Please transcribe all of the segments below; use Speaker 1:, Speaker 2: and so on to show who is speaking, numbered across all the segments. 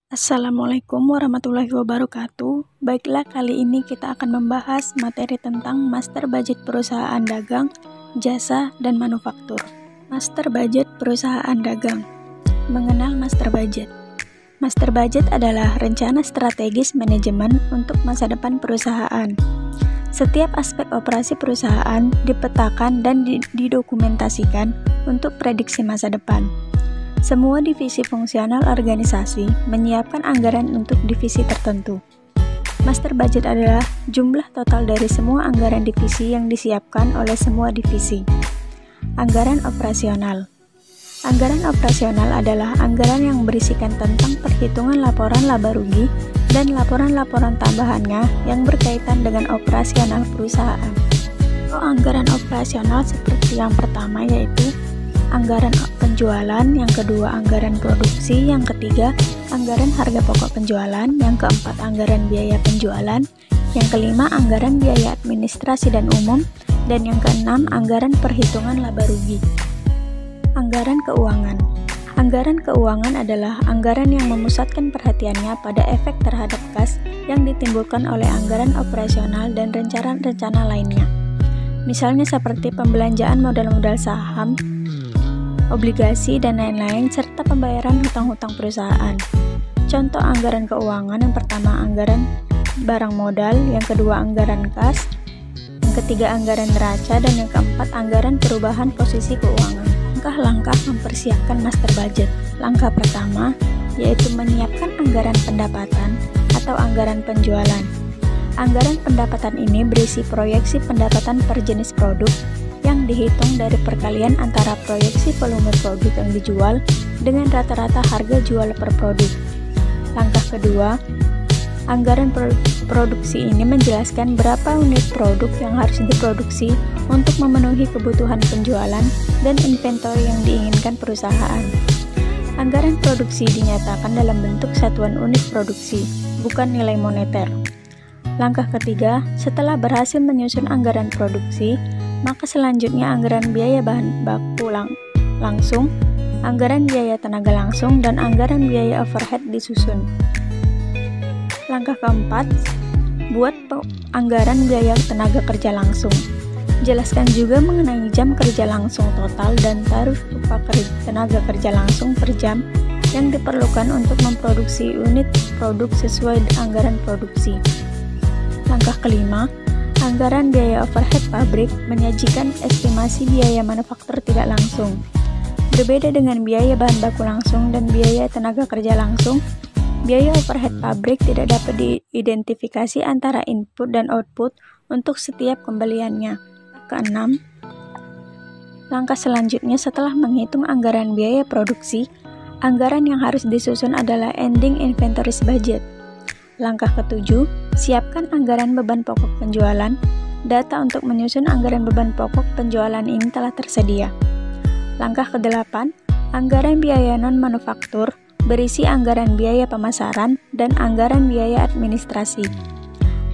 Speaker 1: Assalamualaikum warahmatullahi wabarakatuh. Baiklah, kali ini kita akan membahas materi tentang master budget perusahaan dagang, jasa, dan manufaktur. Master budget perusahaan dagang. Mengenal master budget. Master budget adalah rencana strategis manajemen untuk masa depan perusahaan. Setiap aspek operasi perusahaan dipetakan dan didokumentasikan untuk prediksi masa depan. Semua divisi fungsional organisasi menyiapkan anggaran untuk divisi tertentu. Master budget adalah jumlah total dari semua anggaran divisi yang disiapkan oleh semua divisi. Anggaran operasional. Anggaran operasional adalah anggaran yang berisikan tentang perhitungan laporan laba rugi dan laporan-laporan tambahannya yang berkaitan dengan operasional perusahaan. Anggaran operasional seperti yang pertama yaitu anggaran penjualan, yang kedua anggaran produksi, yang ketiga anggaran harga pokok penjualan, yang keempat anggaran biaya penjualan, yang kelima anggaran biaya administrasi dan umum, dan yang keenam anggaran perhitungan laba rugi. Anggaran keuangan. Anggaran keuangan adalah anggaran yang memusatkan perhatiannya pada efek terhadap kas yang ditimbulkan oleh anggaran operasional dan rencana-rencana lainnya. Misalnya seperti pembelanjaan modal-modal saham, obligasi, dan lain-lain, serta pembayaran hutang-hutang perusahaan. Contoh anggaran keuangan: yang pertama anggaran barang modal, yang kedua anggaran kas, yang ketiga anggaran neraca, dan yang keempat anggaran perubahan posisi keuangan. Langkah-langkah mempersiapkan master budget. Langkah pertama yaitu menyiapkan anggaran pendapatan atau anggaran penjualan. Anggaran pendapatan ini berisi proyeksi pendapatan per jenis produk yang dihitung dari perkalian antara proyeksi volume produk yang dijual dengan rata-rata harga jual per produk. Langkah kedua, anggaran produksi ini menjelaskan berapa unit produk yang harus diproduksi untuk memenuhi kebutuhan penjualan dan inventory yang diinginkan perusahaan. Anggaran produksi dinyatakan dalam bentuk satuan unit produksi, bukan nilai moneter. Langkah ketiga, setelah berhasil menyusun anggaran produksi, maka selanjutnya anggaran biaya bahan baku langsung, anggaran biaya tenaga langsung, dan anggaran biaya overhead disusun. Langkah keempat, buat anggaran biaya tenaga kerja langsung. Jelaskan juga mengenai jam kerja langsung total dan tarif upah tenaga kerja langsung per jam yang diperlukan untuk memproduksi unit produk sesuai anggaran produksi. Langkah kelima, anggaran biaya overhead pabrik menyajikan estimasi biaya manufaktur tidak langsung. Berbeda dengan biaya bahan baku langsung dan biaya tenaga kerja langsung, biaya overhead pabrik tidak dapat diidentifikasi antara input dan output untuk setiap pembeliannya. Keenam, langkah selanjutnya setelah menghitung anggaran biaya produksi, anggaran yang harus disusun adalah ending inventories budget. Langkah ketujuh, siapkan anggaran beban pokok penjualan. Data untuk menyusun anggaran beban pokok penjualan ini telah tersedia. Langkah ke-8, anggaran biaya non-manufaktur berisi anggaran biaya pemasaran dan anggaran biaya administrasi.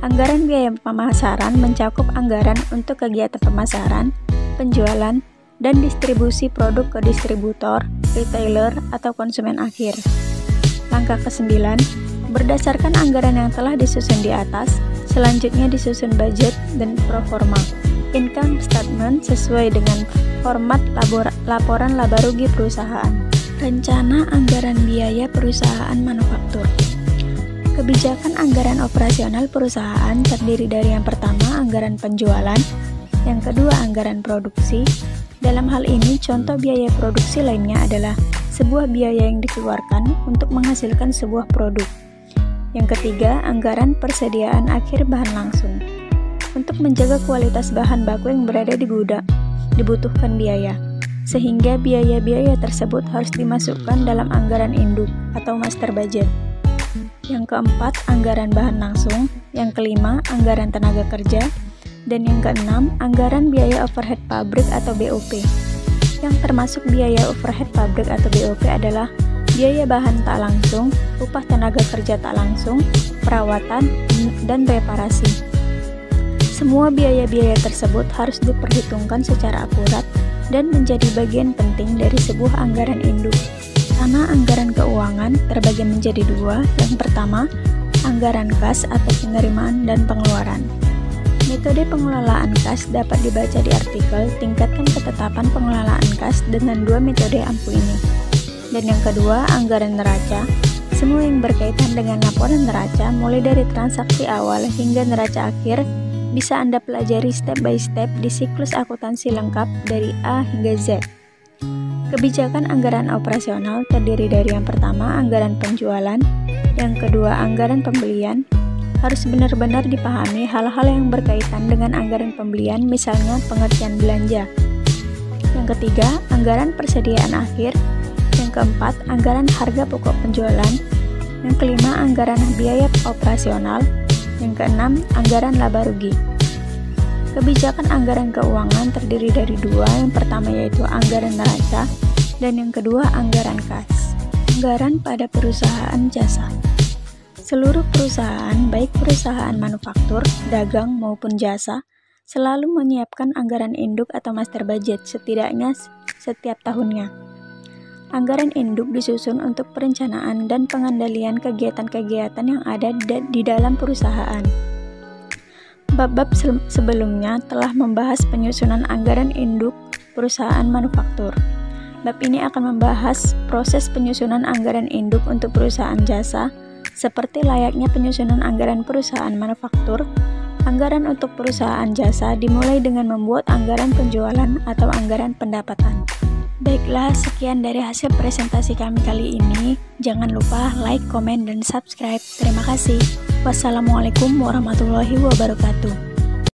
Speaker 1: Anggaran biaya pemasaran mencakup anggaran untuk kegiatan pemasaran, penjualan, dan distribusi produk ke distributor, retailer, atau konsumen akhir. Langkah ke-9, berdasarkan anggaran yang telah disusun di atas, selanjutnya disusun budget dan proforma income statement sesuai dengan format laporan laba rugi perusahaan. Rencana anggaran biaya perusahaan manufaktur. Kebijakan anggaran operasional perusahaan terdiri dari yang pertama anggaran penjualan, yang kedua anggaran produksi. Dalam hal ini, contoh biaya produksi lainnya adalah sebuah biaya yang dikeluarkan untuk menghasilkan sebuah produk. Yang ketiga, anggaran persediaan akhir bahan langsung. Untuk menjaga kualitas bahan baku yang berada di gudang, dibutuhkan biaya, sehingga biaya-biaya tersebut harus dimasukkan dalam anggaran induk atau master budget. Yang keempat, anggaran bahan langsung. Yang kelima, anggaran tenaga kerja. Dan yang keenam, anggaran biaya overhead pabrik atau BOP. Yang termasuk biaya overhead pabrik atau BOP adalah biaya bahan tak langsung, upah tenaga kerja tak langsung, perawatan, dan reparasi. Semua biaya-biaya tersebut harus diperhitungkan secara akurat dan menjadi bagian penting dari sebuah anggaran induk. Karena anggaran keuangan terbagi menjadi dua. Yang pertama, anggaran kas atau penerimaan dan pengeluaran. Metode pengelolaan kas dapat dibaca di artikel Tingkatkan Ketetapan Pengelolaan Kas dengan dua metode ampuh ini. Dan yang kedua, anggaran neraca. Semua yang berkaitan dengan laporan neraca mulai dari transaksi awal hingga neraca akhir bisa Anda pelajari step by step di siklus akuntansi lengkap dari A hingga Z. Kebijakan anggaran operasional terdiri dari yang pertama anggaran penjualan, yang kedua anggaran pembelian. Harus benar-benar dipahami hal-hal yang berkaitan dengan anggaran pembelian, misalnya pengertian belanja. Yang ketiga, anggaran persediaan akhir. Yang keempat, anggaran harga pokok penjualan. Yang kelima, anggaran biaya operasional. Yang keenam, anggaran laba rugi. Kebijakan anggaran keuangan terdiri dari dua. Yang pertama yaitu anggaran neraca dan yang kedua anggaran kas. Anggaran pada perusahaan jasa. Seluruh perusahaan, baik perusahaan manufaktur, dagang maupun jasa, selalu menyiapkan anggaran induk atau master budget setidaknya setiap tahunnya. Anggaran induk disusun untuk perencanaan dan pengendalian kegiatan-kegiatan yang ada di dalam perusahaan. Bab-bab sebelumnya telah membahas penyusunan anggaran induk perusahaan manufaktur. Bab ini akan membahas proses penyusunan anggaran induk untuk perusahaan jasa, seperti layaknya penyusunan anggaran perusahaan manufaktur. Anggaran untuk perusahaan jasa dimulai dengan membuat anggaran penjualan atau anggaran pendapatan. Baiklah, sekian dari hasil presentasi kami kali ini. Jangan lupa like, komen, dan subscribe. Terima kasih. Wassalamualaikum warahmatullahi wabarakatuh.